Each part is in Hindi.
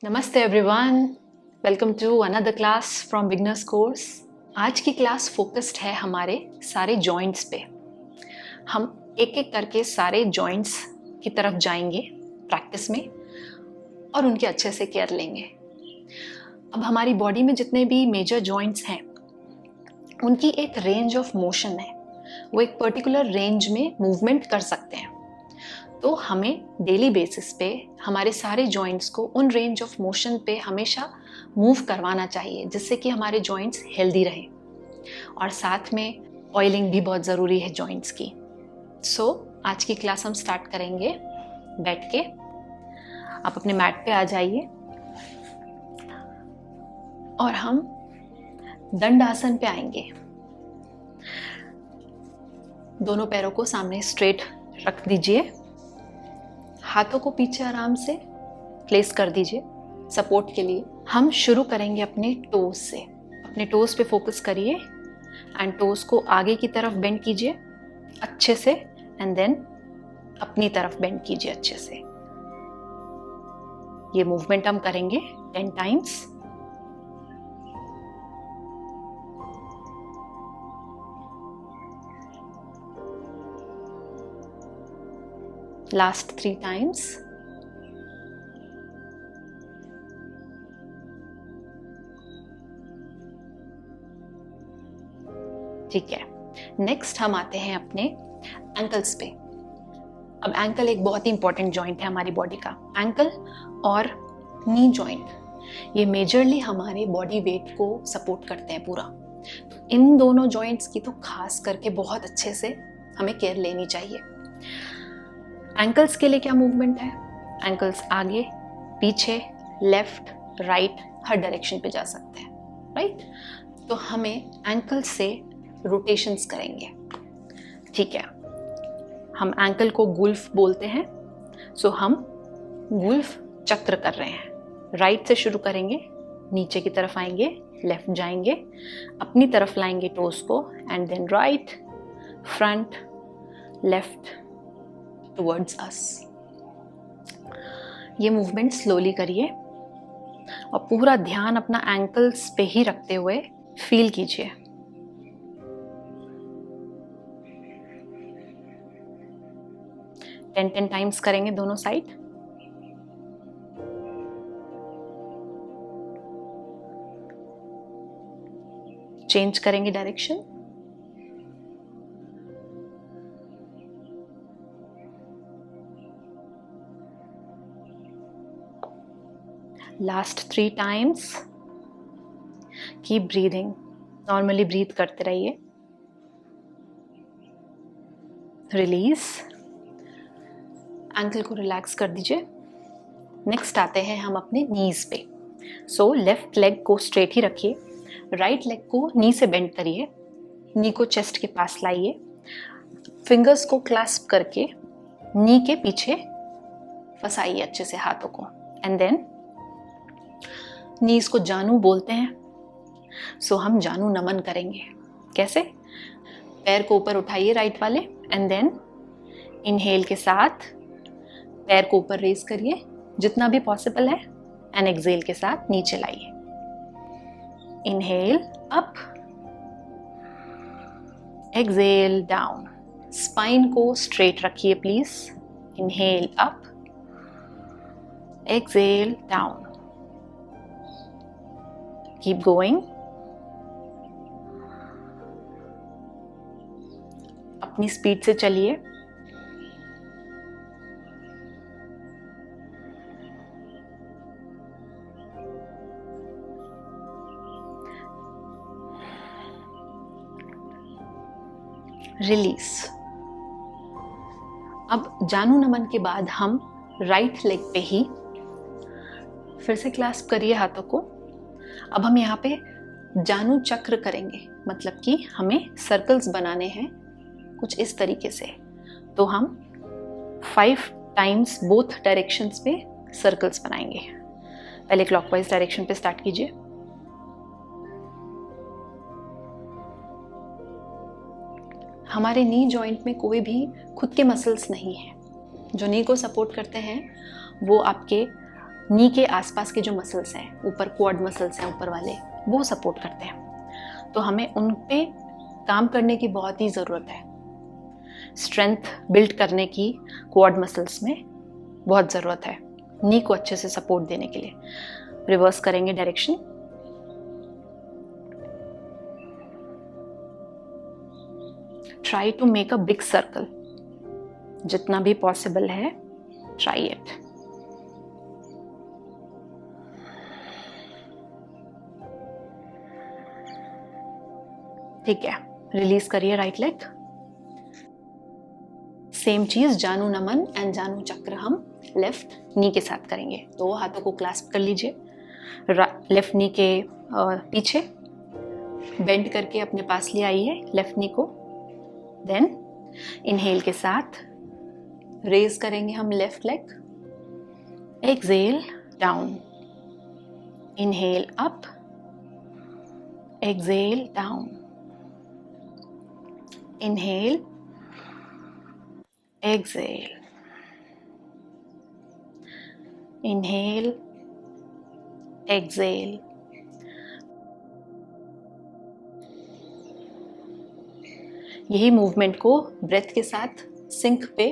नमस्ते everyone, welcome to another class from beginners course. आज की क्लास फोकस्ड है हमारे सारे जॉइंट्स पे। हम एक एक करके सारे जॉइंट्स की तरफ जाएंगे प्रैक्टिस में और उनके अच्छे से केयर लेंगे। अब हमारी बॉडी में जितने भी मेजर जॉइंट्स हैं उनकी एक रेंज ऑफ मोशन है, वो एक पर्टिकुलर रेंज में मूवमेंट कर सकते हैं। तो हमें डेली बेसिस पे हमारे सारे जॉइंट्स को उन रेंज ऑफ मोशन पे हमेशा मूव करवाना चाहिए, जिससे कि हमारे जॉइंट्स हेल्दी रहें। और साथ में ऑयलिंग भी बहुत ज़रूरी है जॉइंट्स की। सो आज की क्लास हम स्टार्ट करेंगे बैठ के। आप अपने मैट पे आ जाइए और हम दंड आसन पे आएंगे। दोनों पैरों को सामने स्ट्रेट रख दीजिए, हाथों को पीछे आराम से प्लेस कर दीजिए सपोर्ट के लिए। हम शुरू करेंगे अपने टोज से। अपने टोज पे फोकस करिए एंड टोज को आगे की तरफ बेंड कीजिए अच्छे से एंड देन अपनी तरफ बेंड कीजिए अच्छे से। ये मूवमेंट हम करेंगे 10 टाइम्स। Last 3 times. ठीक है, नेक्स्ट हम आते हैं अपने एंकल्स पे। अब एंकल एक बहुत ही इंपॉर्टेंट जॉइंट है हमारी बॉडी का। एंकल और नी जॉइंट ये मेजरली हमारे बॉडी वेट को सपोर्ट करते हैं पूरा। तो इन दोनों जॉइंट्स की तो खास करके बहुत अच्छे से हमें केयर लेनी चाहिए। एंकल्स के लिए क्या मूवमेंट है? एंकल्स आगे पीछे लेफ्ट राइट हर डायरेक्शन पे जा सकते हैं, राइट? तो हमें एंकल से रोटेशंस करेंगे। ठीक है, हम एंकल को गुल्फ बोलते हैं। सो हम गुल्फ चक्र कर रहे हैं। राइट से शुरू करेंगे, नीचे की तरफ आएंगे, लेफ्ट जाएंगे, अपनी तरफ लाएंगे टोस को and then right front left towards us. ये मूवमेंट स्लोली करिए और पूरा ध्यान अपना एंकल्स पे ही रखते हुए फील कीजिए। टेन टाइम्स करेंगे दोनों साइड। चेंज करेंगे direction. Last 3 times. Keep breathing, normally breathe करते रहिए। रिलीज, एंकल को रिलैक्स कर दीजिए। नेक्स्ट आते हैं हम अपने नीज पे। सो लेफ्ट लेग को स्ट्रेट ही रखिए, राइट लेग को नी से बेंड करिए, नी को चेस्ट के पास लाइए, फिंगर्स को क्लैस्प करके नी के पीछे फंसाइए अच्छे से हाथों को एंड देन नीज को जानू बोलते हैं। सो हम जानू नमन करेंगे। कैसे? पैर को ऊपर उठाइए राइट वाले एंड देन इनहेल के साथ पैर को ऊपर रेज करिए जितना भी पॉसिबल है एंड एक्सेल के साथ नीचे लाइए। Inhale up, exhale down. Spine को स्ट्रेट रखिए please. Inhale up, exhale down. Keep going. अपनी स्पीड से चलिए। रिलीज। अब जानू नमन के बाद हम राइट लेग पे ही फिर से क्लैस्प करिए हाथों को। अब हम यहाँ पे जानू चक्र करेंगे, मतलब कि हमें सर्कल्स बनाने हैं कुछ इस तरीके से। तो हम 5 टाइम्स बोथ डायरेक्शंस पे सर्कल्स बनाएंगे। पहले क्लॉकवाइज डायरेक्शन पे स्टार्ट कीजिए। हमारे नी जॉइंट में कोई भी खुद के मसल्स नहीं है। जो नी को सपोर्ट करते हैं वो आपके नी के आसपास के जो मसल्स हैं, ऊपर क्वाड मसल्स हैं ऊपर वाले, वो सपोर्ट करते हैं। तो हमें उन पे काम करने की बहुत ही ज़रूरत है। स्ट्रेंथ बिल्ड करने की क्वाड मसल्स में बहुत ज़रूरत है, नी को अच्छे से सपोर्ट देने के लिए। रिवर्स करेंगे direction. Try to make a big circle, जितना भी पॉसिबल है ट्राई इट। ठीक है, रिलीज करिए राइट लेग। सेम चीज जानु नमन एंड जानु चक्र हम लेफ्ट नी के साथ करेंगे। तो हाथों को क्लास्प कर लीजिए लेफ्ट नी के पीछे, बेंड करके अपने पास ले आइए लेफ्ट नी को। देन इनहेल के साथ रेज करेंगे हम left leg. Exhale down, inhale up, exhale down, inhale, exhale, inhale, exhale. यही मूवमेंट को ब्रेथ के साथ सिंक पे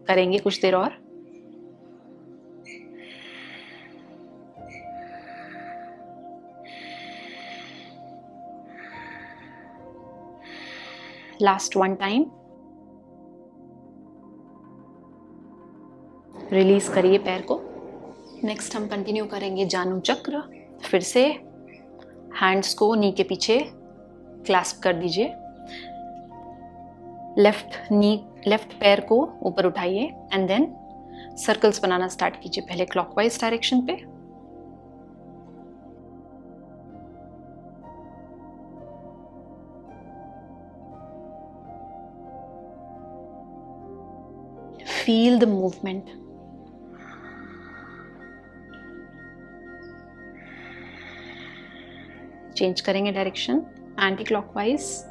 करेंगे कुछ देर और। Last one time. रिलीज करिए पैर को। नेक्स्ट हम कंटिन्यू करेंगे जानु चक्र। फिर से हैंड्स को नी के पीछे क्लैस्प कर दीजिए। लेफ्ट पैर को ऊपर उठाइए एंड देन सर्कल्स बनाना स्टार्ट कीजिए। पहले क्लॉकवाइज डायरेक्शन पे, फील द मूवमेंट। चेंज करेंगे direction anti clockwise.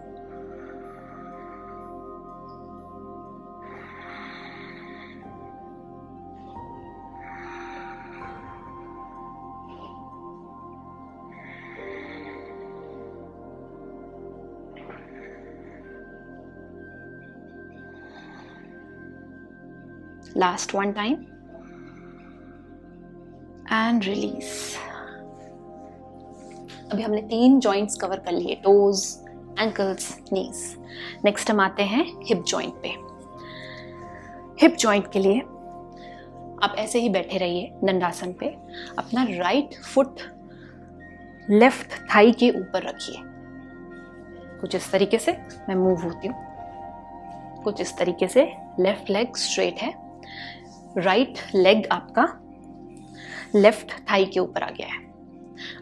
Last one time and release. अभी हमने 3 जॉइंट्स कवर कर लिए, टोज, एंकल्स, नीज। नेक्स्ट हम आते हैं हिप जॉइंट पे। हिप जॉइंट के लिए आप ऐसे ही बैठे रहिए दंडासन पे। अपना राइट फुट लेफ्ट थाई के ऊपर रखिए। कुछ इस तरीके से मैं मूव होती हूँ। कुछ इस तरीके से लेफ्ट लेग स्ट्रेट है, राइट लेग आपका लेफ्ट थाई के ऊपर आ गया है।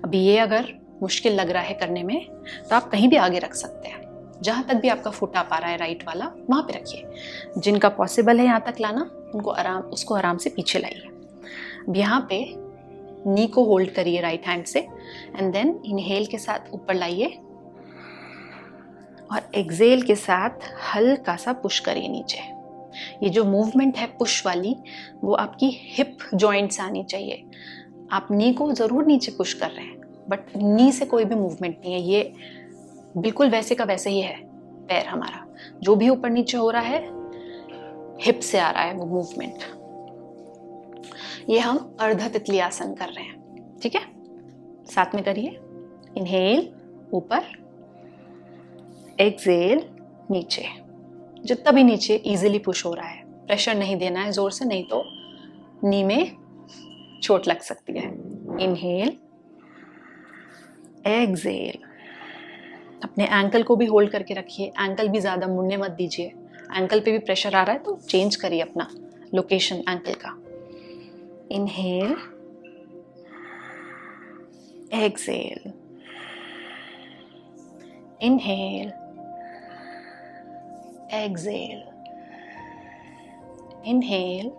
अभी ये अगर मुश्किल लग रहा है करने में तो आप कहीं भी आगे रख सकते हैं। जहां तक भी आपका फुट आ पा रहा है राइट वाला, वहां पे रखिए। जिनका पॉसिबल है यहाँ तक लाना, उसको आराम से पीछे लाइए। अब यहाँ पे नी को होल्ड करिए राइट हैंड से एंड देन इनहेल के साथ ऊपर लाइए और एक्सेल के साथ हल्का सा पुश करिए नीचे। ये जो मूवमेंट है पुश वाली, वो आपकी हिप जॉइंट से आनी चाहिए। आप नी को जरूर नीचे पुश कर रहे हैं, बट नी से कोई भी मूवमेंट नहीं है। ये बिल्कुल वैसे का वैसे ही है। पैर हमारा जो भी ऊपर नीचे हो रहा है, हिप से आ रहा है वो मूवमेंट। ये हम अर्ध तितली आसन कर रहे हैं। ठीक है, साथ में करिए। इनहेल ऊपर, एक्सेल नीचे। जितना भी नीचे इजीली पुश हो रहा है, प्रेशर नहीं देना है जोर से, नहीं तो नी में चोट लग सकती है। Inhale, Excel. अपने एंकल को भी होल्ड करके रखिए। एंकल भी ज्यादा मुड़ने मत दीजिए। एंकल पे भी प्रेशर आ रहा है तो चेंज करिए अपना लोकेशन एंकल का। Inhale, exhale, inhale, exhale, inhale,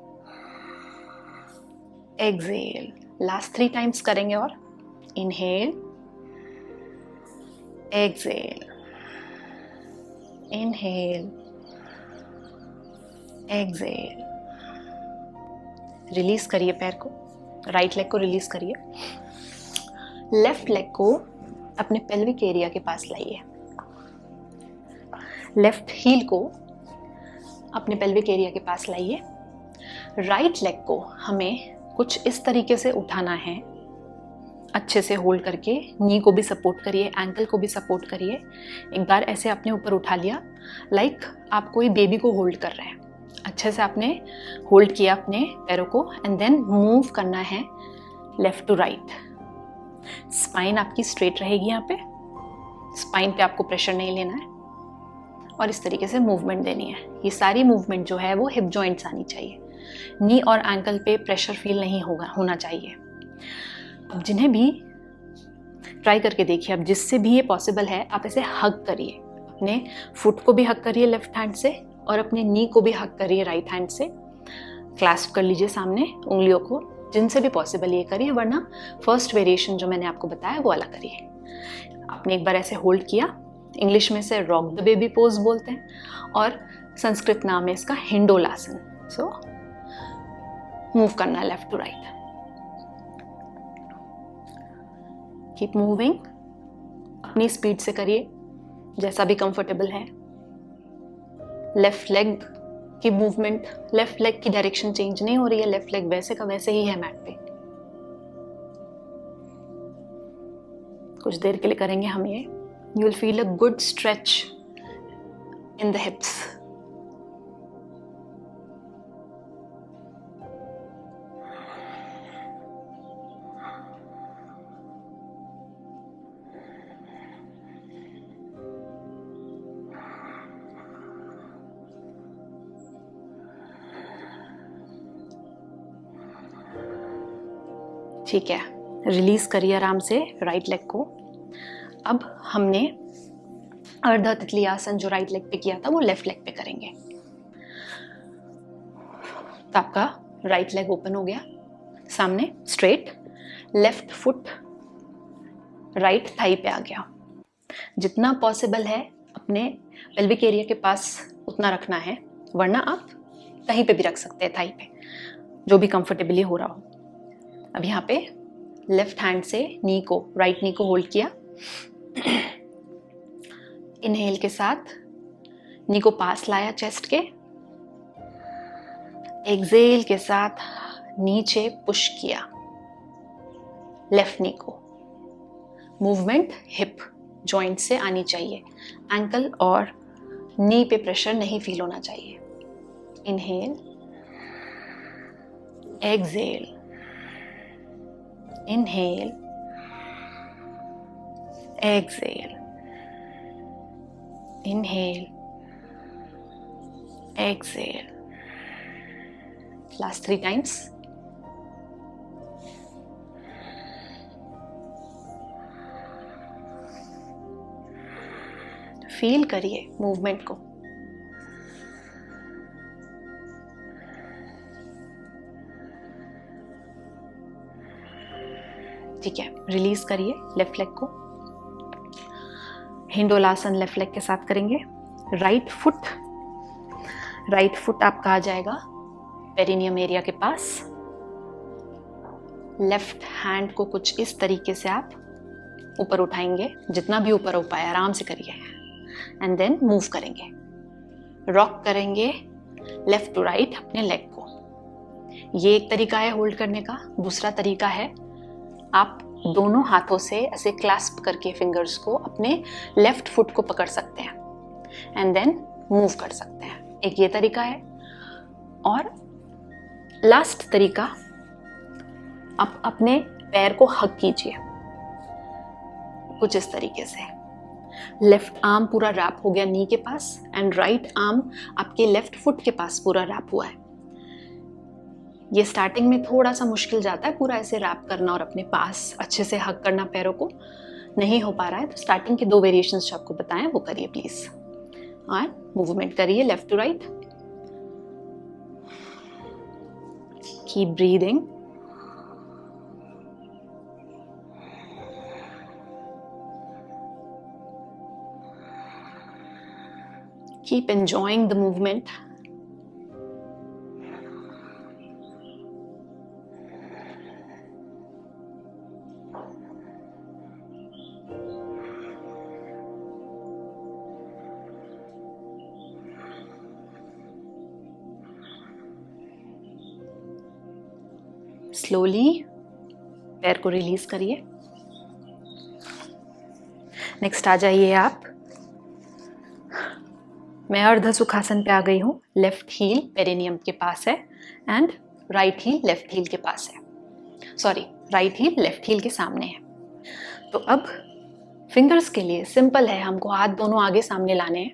exhale. Last 3 times करेंगे और inhale, exhale, inhale, exhale. Release करिए पैर को। राइट लेग को रिलीज करिए। लेफ्ट लेग को अपने पेल्विक एरिया के पास लाइए। लेफ्ट हील को अपने पेल्विक एरिया के पास लाइए। राइट लेग को हमें कुछ इस तरीके से उठाना है, अच्छे से होल्ड करके। नी को भी सपोर्ट करिए, एंकल को भी सपोर्ट करिए। एक बार ऐसे आपने ऊपर उठा लिया, लाइक आप कोई बेबी को होल्ड कर रहे हैं। अच्छे से आपने होल्ड किया अपने पैरों को एंड देन मूव करना है लेफ्ट टू राइट। स्पाइन आपकी स्ट्रेट रहेगी, यहाँ पे स्पाइन पे आपको प्रेशर नहीं लेना है और इस तरीके से मूवमेंट देनी है। ये सारी मूवमेंट जो है वो हिप जॉइंट्स आनी चाहिए। नी और एंकल पे प्रेशर फील नहीं होना चाहिए। अब जिन्हें भी ट्राई करके देखिए, अब जिससे भी ये पॉसिबल है आप ऐसे हग करिए। अपने फुट को भी हग करिए लेफ्ट हैंड से और अपने नी को भी हग करिए राइट हैंड से। क्लैस्प कर लीजिए सामने उंगलियों को, जिनसे भी पॉसिबल ये करिए, वरना फर्स्ट वेरिएशन जो मैंने आपको बताया वो वाला करिए। आपने एक बार ऐसे होल्ड किया, इंग्लिश में से रॉक द बेबी पोज बोलते हैं और संस्कृत नाम है इसका हिंडोलासन। सो मूव करना है left to right. Keep moving, अपनी स्पीड से करिए, जैसा भी कंफर्टेबल है। लेफ्ट लेग की मूवमेंट, लेफ्ट लेग की डायरेक्शन चेंज नहीं हो रही है, लेफ्ट लेग वैसे का वैसे ही है मैट पे। कुछ देर के लिए करेंगे हम ये। You will feel a good stretch in the हिप्स। ठीक है, रिलीज करिए आराम से राइट लेग को। अब हमने अर्ध तितली आसन जो राइट लेग पे किया था वो लेफ्ट लेग पे करेंगे। तो आपका राइट लेग ओपन हो गया, सामने straight, left foot right thigh पे आ गया। जितना पॉसिबल है अपने पेल्विक एरिया के पास उतना रखना है, वरना आप कहीं पे भी रख सकते हैं, थाई पे, जो भी कंफर्टेबली हो रहा हो। अब यहाँ पे लेफ्ट हैंड से नी को, राइट नी को होल्ड किया। इनहेल के साथ नी को पास लाया चेस्ट के। एक्सहेल के साथ नीचे पुश किया लेफ्ट नी को। मूवमेंट हिप जॉइंट से आनी चाहिए, एंकल और नी पे प्रेशर नहीं फील होना चाहिए। Inhale, exhale, inhale, exhale, inhale, exhale. Last 3 times. Feel करिए मूवमेंट को। ठीक है, रिलीज करिए लेफ्ट लेग को। हिंडोलासन लेफ्ट लेग के साथ करेंगे। राइट फुट आपका आ जाएगा पेरिनियम एरिया के पास। लेफ्ट हैंड को कुछ इस तरीके से आप ऊपर उठाएंगे, जितना भी ऊपर हो पाए आराम से करिए। एंड देन मूव करेंगे, रॉक करेंगे लेफ्ट टू राइट अपने लेग को। ये एक तरीका है होल्ड करने का। दूसरा तरीका है आप दोनों हाथों से ऐसे क्लैस्प करके फिंगर्स को अपने लेफ्ट फुट को पकड़ सकते हैं एंड देन मूव कर सकते हैं। एक ये तरीका है। और लास्ट तरीका, आप अपने पैर को हग कीजिए कुछ इस तरीके से। लेफ्ट आर्म पूरा रैप हो गया नी के पास एंड राइट आर्म आपके लेफ्ट फुट के पास पूरा रैप हुआ है। ये स्टार्टिंग में थोड़ा सा मुश्किल जाता है पूरा ऐसे रैप करना और अपने पास अच्छे से हग करना पैरों को, नहीं हो पा रहा है तो स्टार्टिंग के 2 वेरिएशंस जो आपको बताएं वो करिए प्लीज। और मूवमेंट करिए left to right. Keep breathing. Keep enjoying the movement. Slowly पैर को रिलीज करिए। नेक्स्ट आ जाइए आप, मैं अर्ध सुखासन पे आ गई हूँ। लेफ्ट हील पेरिनियम के पास है and right heel left heel के पास है, sorry right heel left heel के सामने है। तो अब फिंगर्स के लिए सिंपल है, हमको हाथ दोनों आगे सामने लाने हैं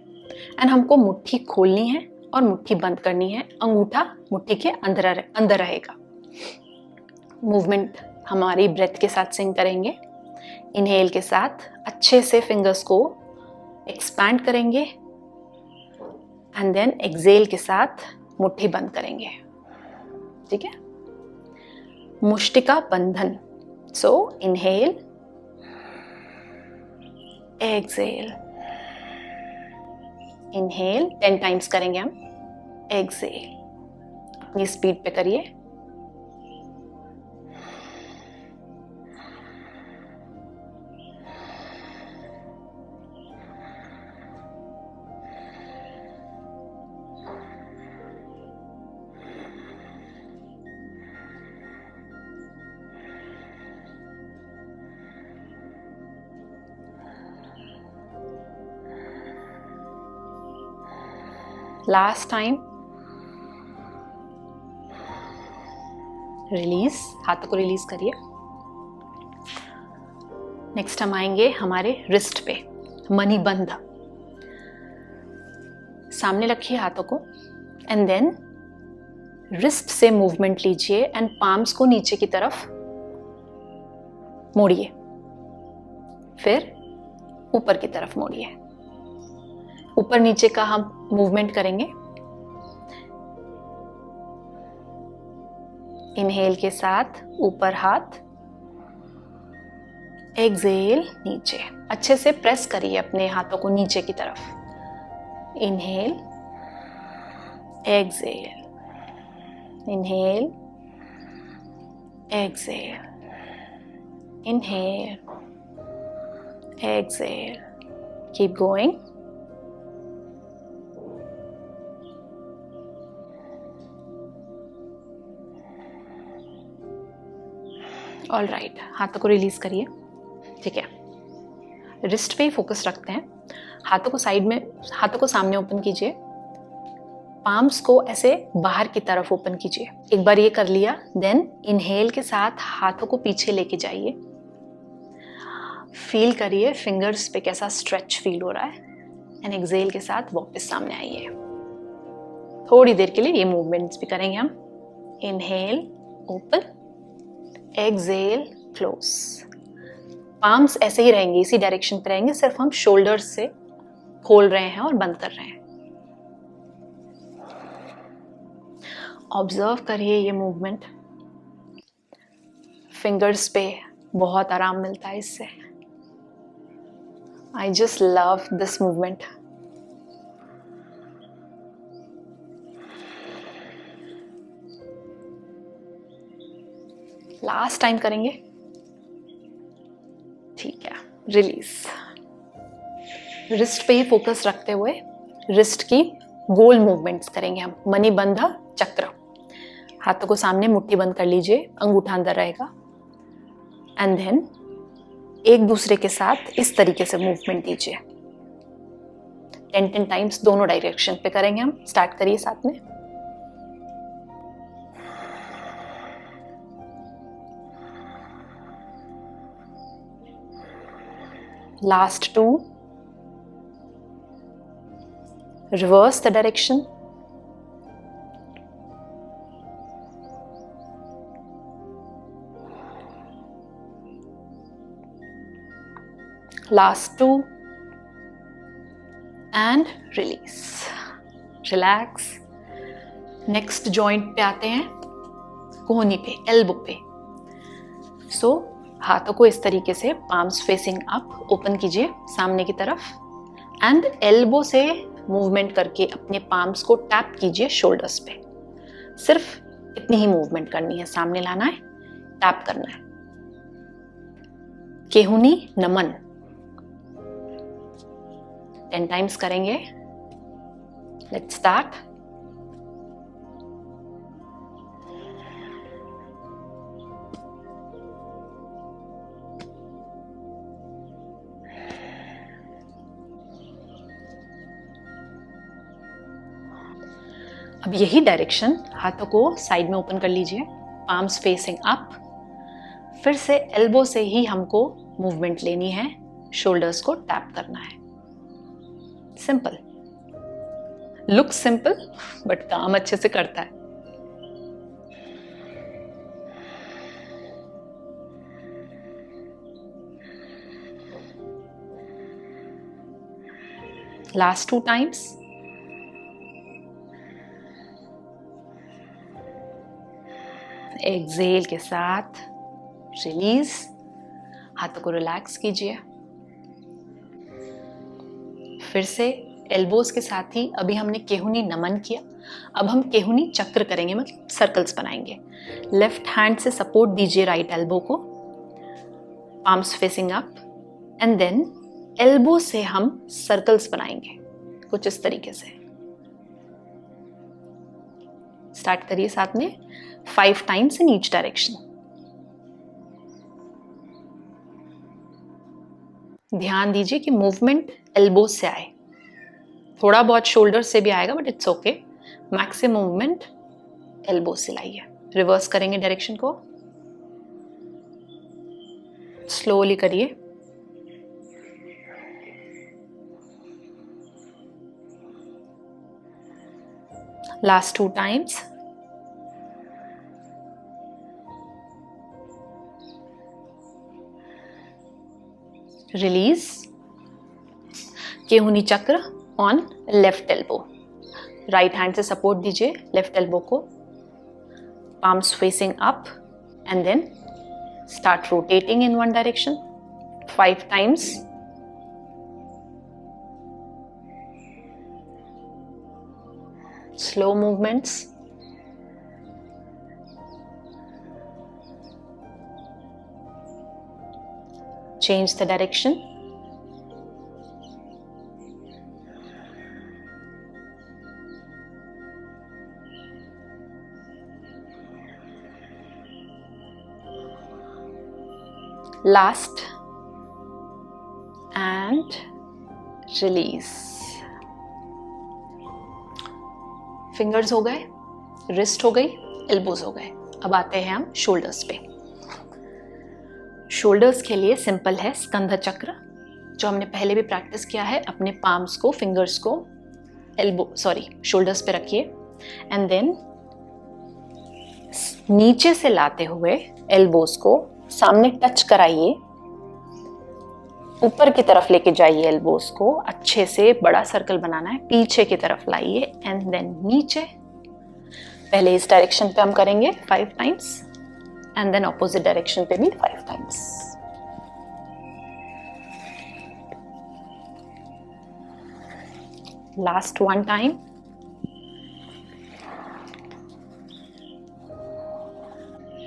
एंड हमको मुट्ठी खोलनी है और मुट्ठी बंद करनी है। अंगूठा मुट्ठी के अंदर रहेगा। मूवमेंट हमारी ब्रेथ के साथ सिंक करेंगे। इनहेल के साथ अच्छे से फिंगर्स को एक्सपैंड करेंगे एंड देन एक्सेल के साथ मुट्ठी बंद करेंगे। ठीक है, मुष्टिका बंधन। सो इनहेल, एक्सेल, इनहेल 10 टाइम्स करेंगे हम, एक्सेल। अपनी स्पीड पे करिए। लास्ट टाइम, रिलीज, हाथों को रिलीज करिए। नेक्स्ट हम आएंगे हमारे रिस्ट पे, मणिबंध। सामने रखिए हाथों को एंड देन रिस्ट से मूवमेंट लीजिए एंड पाम्स को नीचे की तरफ मोड़िए, फिर ऊपर की तरफ मोड़िए। ऊपर नीचे का हम मूवमेंट करेंगे। इनहेल के साथ ऊपर हाथ, एक्सेल नीचे। अच्छे से प्रेस करिए अपने हाथों को नीचे की तरफ। Inhale, exhale, inhale, exhale, inhale, exhale. Keep going. All right, हाथों को रिलीज करिए। ठीक है, रिस्ट पे ही फोकस रखते हैं। हाथों को साइड में, हाथों को सामने ओपन कीजिए। पाम्स को ऐसे बाहर की तरफ ओपन कीजिए। एक बार ये कर लिया, देन इनहेल के साथ हाथों को पीछे लेके जाइए। फील करिए फिंगर्स पे कैसा स्ट्रेच फील हो रहा है एंड एक्सेल के साथ वापस सामने आइए। थोड़ी देर के लिए ये मूवमेंट्स भी करेंगे हम। Inhale, open, exhale, close. Palms ऐसे ही रहेंगे, इसी डायरेक्शन पे रहेंगे, सिर्फ हम शोल्डर्स से खोल रहे हैं और बंद कर रहे हैं। ऑब्जर्व करिए ये मूवमेंट। फिंगर्स पे बहुत आराम मिलता है इससे। I just love this movement. Last time करेंगे। ठीक है, रिलीज। रिस्ट पे ही फोकस रखते हुए रिस्ट की गोल मूवमेंट्स करेंगे हम। मणिबंध चक्र। हाथों को सामने मुट्ठी बंद कर लीजिए, अंगूठा अंदर रहेगा एंड देन एक दूसरे के साथ इस तरीके से मूवमेंट दीजिए। 10 टाइम्स दोनों डायरेक्शन पे करेंगे हम। स्टार्ट करिए साथ में। Last 2. Reverse the direction. Last 2. And release. Relax. Next joint पे आते हैं, कोहनी पे, एल्बो पे। So हाथों को इस तरीके से पाम्स फेसिंग अप ओपन कीजिए सामने की तरफ एंड एल्बो से मूवमेंट करके अपने पाम्स को टैप कीजिए शोल्डर्स पे। सिर्फ इतनी ही मूवमेंट करनी है, सामने लाना है, टैप करना है। केहुनी नमन 10 टाइम्स करेंगे। Let's start. अब यही डायरेक्शन, हाथों को साइड में ओपन कर लीजिए, पाम्स फेसिंग अप। फिर से एल्बो से ही हमको मूवमेंट लेनी है, शोल्डर्स को टैप करना है। सिंपल, लुक सिंपल बट काम अच्छे से करता है। Last 2 times. एक्सहेल के साथ रिलीज, हाथों को रिलैक्स कीजिए। फिर से एल्बोज के साथ ही अभी हमने केहुनी नमन किया, अब हम केहुनी चक्र करेंगे, मतलब सर्कल्स बनाएंगे। लेफ्ट हैंड से सपोर्ट दीजिए राइट एल्बो को, palms facing up, and then elbow से हम सर्कल्स बनाएंगे कुछ इस तरीके से। स्टार्ट करिए साथ में 5 टाइम्स इन ईच डायरेक्शन। ध्यान दीजिए कि मूवमेंट एल्बो से आए, थोड़ा बहुत शोल्डर से भी आएगा but it's okay. Maximum movement elbow से लाइए। रिवर्स करेंगे डायरेक्शन को, स्लोली करिए। Last 2 times. रिलीज, केहुनी चक्र on left elbow. Right hand से सपोर्ट दीजिए लेफ्ट एल्बो को, palms facing up, and then start rotating in one direction 5 times. Slow movements. Change the direction. Last and release. Fingers हो गए, रिस्ट हो गई, एल्बोज हो गए। अब आते हैं हम शोल्डर्स पे। शोल्डर्स के लिए सिंपल है स्कंध चक्र, जो हमने पहले भी प्रैक्टिस किया है। अपने पाम्स को, फिंगर्स को शोल्डर्स पे रखिए, एंड देन नीचे से लाते हुए एल्बोज को सामने टच कराइए, ऊपर की तरफ लेके जाइए। एल्बोस को अच्छे से बड़ा सर्कल बनाना है, पीछे की तरफ लाइए, एंड देन नीचे। पहले इस डायरेक्शन पे हम करेंगे 5 times, and then opposite direction पे भी 5 times. Last 1 time.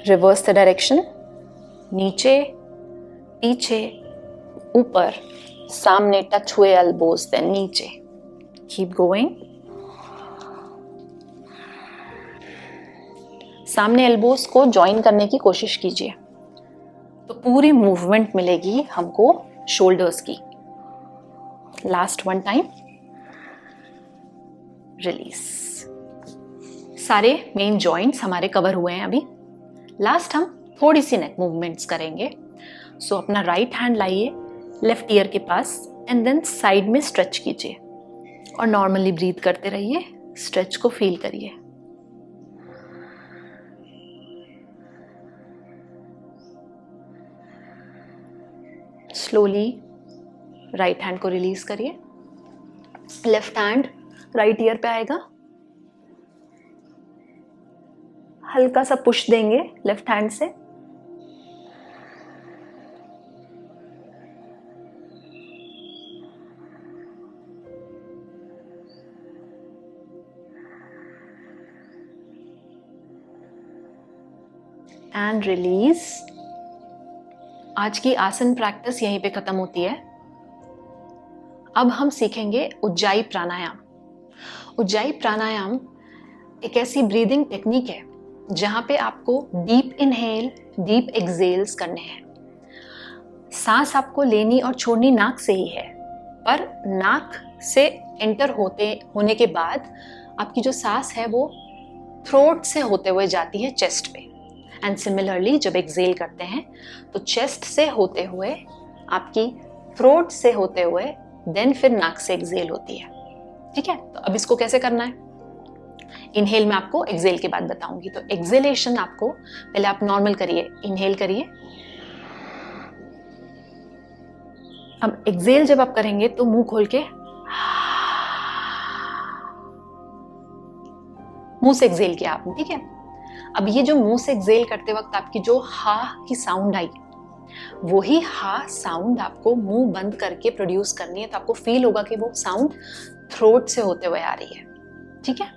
Reverse the direction, नीचे, पीछे, ऊपर, सामने टच हुए एल्बोज, देन नीचे। Keep going. सामने एल्बोज को ज्वाइन करने की कोशिश कीजिए, तो पूरी मूवमेंट मिलेगी हमको शोल्डर्स की। Last 1 time. रिलीज। सारे मेन जॉइंट्स हमारे कवर हुए हैं अभी। लास्ट हम थोड़ी सी नेक मूवमेंट्स करेंगे। सो अपना राइट हैंड लाइए लेफ्ट ईयर के पास, एंड देन साइड में स्ट्रेच कीजिए और नॉर्मली ब्रीथ करते रहिए। स्ट्रेच को फील करिए। स्लोली राइट हैंड को रिलीज करिए। लेफ्ट हैंड राइट ईयर पे आएगा, हल्का सा पुश देंगे लेफ्ट हैंड से। And release. आज की आसन प्रैक्टिस यहीं पे खत्म होती है। अब हम सीखेंगे उज्जाई प्राणायाम। उज्जाई प्राणायाम एक ऐसी ब्रीदिंग टेक्निक है जहां पे आपको डीप इनहेल, डीप एक्सहेल्स करने हैं। सांस आपको लेनी और छोड़नी नाक से ही है, पर नाक से एंटर होने के बाद आपकी जो सांस है वो थ्रोट से होते हुए जाती है चेस्ट पे, एंड सिमिलरली जब एक्सेल करते हैं तो चेस्ट से होते हुए, आपकी थ्रोट से होते हुए, देन फिर नाक से एक्सेल होती है। ठीक है, तो अब इसको कैसे करना है, इनहेल मैं आपको एक्सेल के बाद बताऊंगी। तो एक्सेलेशन आपको पहले आप नॉर्मल करिए, इनहेल करिए। अब एक्सेल जब आप करेंगे तो मुंह खोल के मुंह से एक्सेल किया आपने, ठीक है। अब ये जो मुंह से एक्सेल करते वक्त आपकी जो हा की साउंड आई, वही हा साउंड आपको मुंह बंद करके प्रोड्यूस करनी है। तो आपको फील होगा कि वो साउंड थ्रोट से होते हुए आ रही है। ठीक है,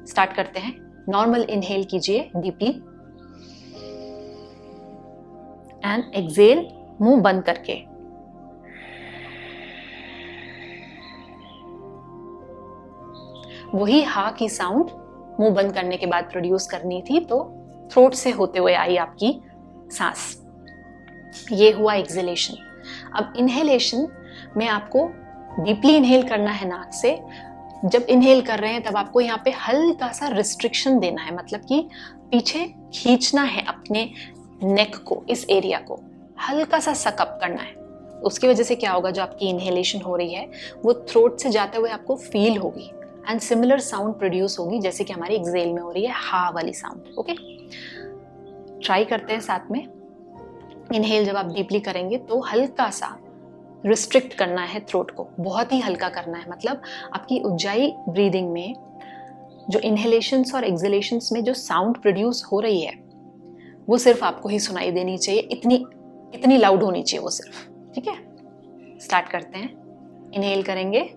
स्टार्ट करते हैं। नॉर्मल इनहेल कीजिए डीपली एंड एक्सेल मुंह बंद करके। वही हा की साउंड मुंह बंद करने के बाद प्रोड्यूस करनी थी, तो थ्रोट से होते हुए आई आपकी सांस। ये हुआ एक्सेलेशन। अब इनहेलेशन में आपको डीपली इनहेल करना है नाक से। जब इनहेल कर रहे हैं तब आपको यहाँ पे हल्का सा रिस्ट्रिक्शन देना है, मतलब कि पीछे खींचना है अपने नेक को, इस एरिया को हल्का सा सकअप करना है। उसकी वजह से क्या होगा, जो आपकी इनहेलेशन हो रही है वो थ्रोट से जाते हुए आपको फील होगी एंड सिमिलर साउंड प्रोड्यूस होगी जैसे कि हमारी एक्सेल में हो रही है हा वाली साउंड। ओके, ट्राई करते हैं साथ में। इनहेल जब आप डीपली करेंगे तो हल्का सा रिस्ट्रिक्ट करना है थ्रोट को, बहुत ही हल्का करना है। मतलब आपकी उज्जाई ब्रीदिंग में जो इनहेलेशंस और एक्सेलेशंस में जो साउंड प्रोड्यूस हो रही है वो सिर्फ आपको ही सुनाई देनी चाहिए, इतनी लाउड होनी चाहिए वो सिर्फ। ठीक है, स्टार्ट करते हैं। इनहेल करेंगे,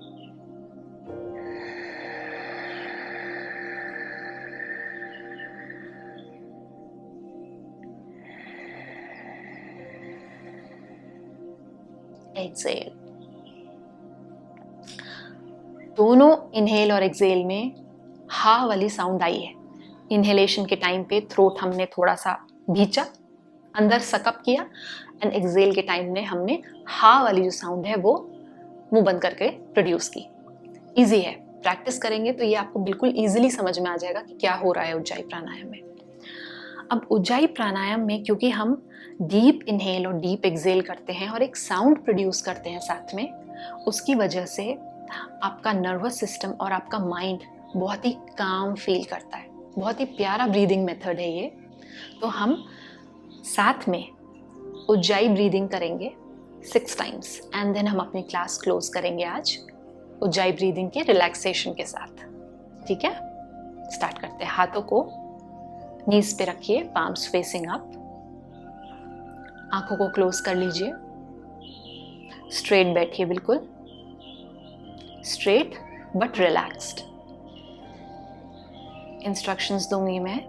एक्सेल। दोनों इनहेल और एक्सेल में हा वाली साउंड आई है। इनहेलेशन के टाइम पे थ्रोट हमने थोड़ा सा भींचा, अंदर सकअप किया, एंड एक्सेल के टाइम में हमने हा वाली जो साउंड है वो मुंह बंद करके प्रोड्यूस की। इजी है, प्रैक्टिस करेंगे तो ये आपको बिल्कुल इजीली समझ में आ जाएगा कि क्या हो रहा है उज्जाई प्राणायाम में। अब उज्जाई प्राणायाम में क्योंकि हम डीप इनहेल और डीप एक्सेल करते हैं और एक साउंड प्रोड्यूस करते हैं साथ में, उसकी वजह से आपका नर्वस सिस्टम और आपका माइंड बहुत ही काम फील करता है। बहुत ही प्यारा ब्रीदिंग मेथड है ये। तो हम साथ में उज्जाई ब्रीदिंग करेंगे 6 टाइम्स एंड देन हम अपनी क्लास क्लोज करेंगे आज उज्जाई ब्रीदिंग के रिलैक्सेशन के साथ। ठीक है, स्टार्ट करते हैं। हाथों को नीज पे रखिए, पाम्स फेसिंग अप। आंखों को क्लोज कर लीजिए। स्ट्रेट बैठिए, बिल्कुल स्ट्रेट बट रिलैक्स्ड। इंस्ट्रक्शंस दूंगी मैं,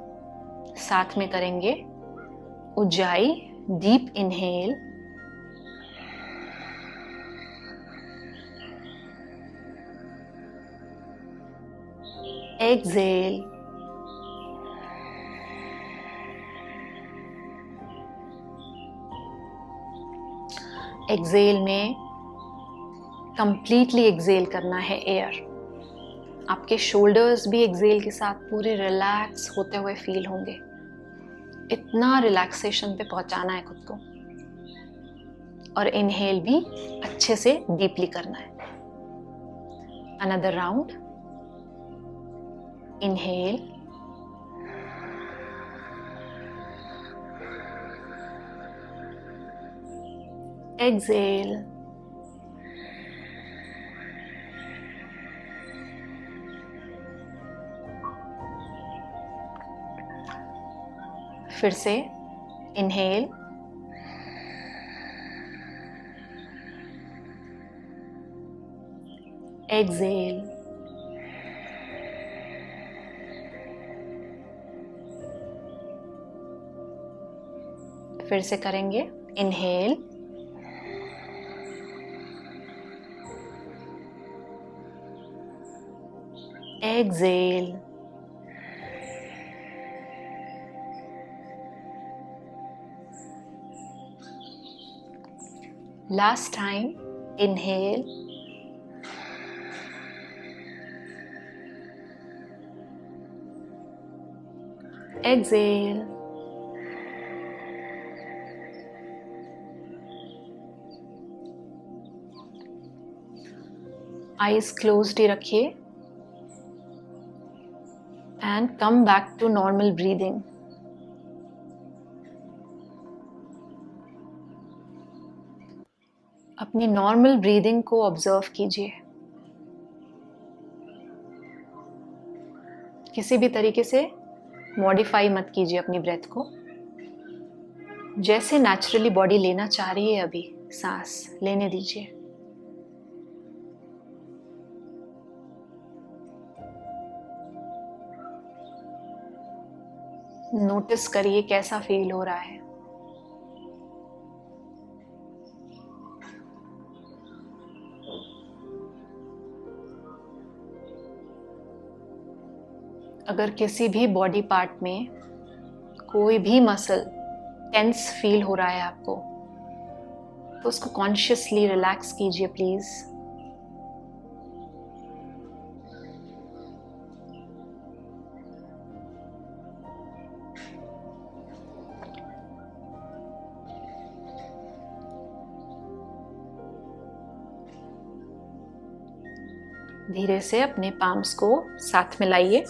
साथ में करेंगे। Ujjayi deep inhale, exhale, exhale में कंप्लीटली एक्सेल करना है एयर। आपके शोल्डर्स भी एक्सेल के साथ पूरे रिलैक्स होते हुए फील होंगे। इतना रिलैक्सेशन पे पहुंचाना है खुद को। और इनहेल भी अच्छे से डीपली करना है। Another round. इनहेल, एक्सेल, फिर से इनहेल, एक्सेल, फिर से करेंगे। Inhale, exhale, last time. Inhale, exhale. Eyes closed ही रखिए and come back to normal breathing. अपनी नॉर्मल ब्रीदिंग को ऑब्जर्व कीजिए. किसी भी तरीके से मॉडिफाई मत कीजिए अपनी ब्रेथ को. जैसे नेचुरली बॉडी लेना चाह रही है अभी सांस लेने दीजिए. नोटिस करिए कैसा फील हो रहा है. अगर किसी भी बॉडी पार्ट में कोई भी मसल टेंस फील हो रहा है आपको, तो उसको कॉन्शियसली रिलैक्स कीजिए प्लीज. धीरे से अपने पाम्स को साथ में लाइए.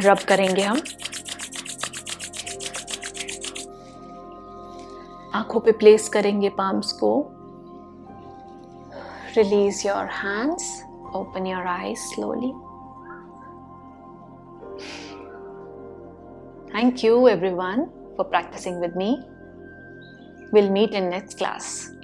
रब करेंगे हम. आंखों पे प्लेस करेंगे पाम्स को. Release your hands. Open your eyes slowly. Thank you everyone for practicing with me. We'll meet in next class.